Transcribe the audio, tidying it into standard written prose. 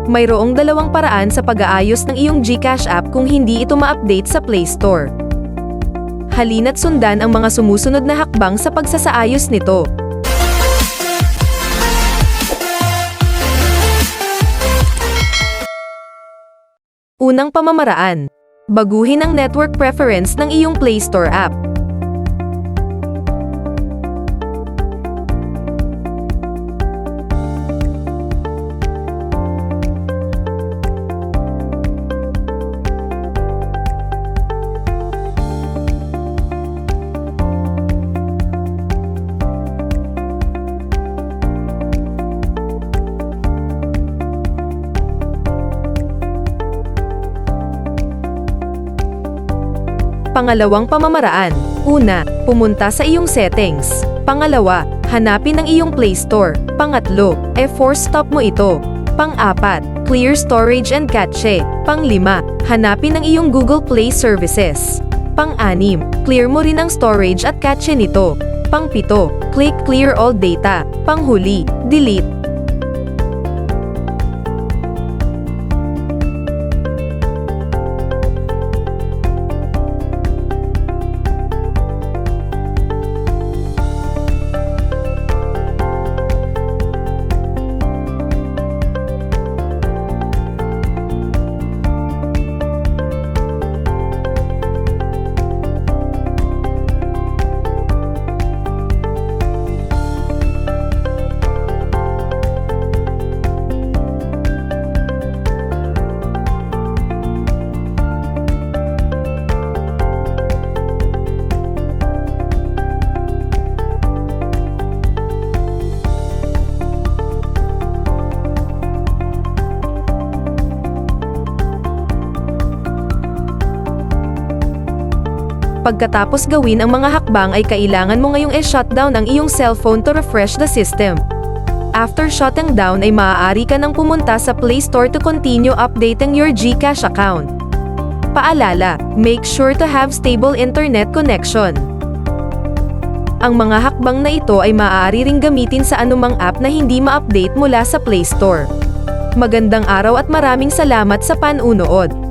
Mayroong dalawang paraan sa pag-aayos ng iyong GCash app kung hindi ito ma-update sa Play Store. Halina't sundan ang mga sumusunod na hakbang sa pagsasaayos nito. Unang pamamaraan. Baguhin ang network preference ng iyong Play Store app. Pangalawang pamamaraan. Una, pumunta sa iyong settings. Pangalawa, hanapin ang iyong Play Store. Pangatlo, force stop mo ito. Pang-apat, clear storage and cache. Pang-lima, hanapin ang iyong Google Play Services. Pang-anim, clear mo rin ang storage at cache nito. Pang-pito, click clear all data. Pang-huli, delete. Pagkatapos gawin ang mga hakbang ay kailangan mo ngayong i-shutdown ang iyong cellphone to refresh the system. After shutting down ay maaari ka nang pumunta sa Play Store to continue updating your GCash account. Paalala, make sure to have stable internet connection. Ang mga hakbang na ito ay maaari ring gamitin sa anumang app na hindi ma-update mula sa Play Store. Magandang araw at maraming salamat sa panunood.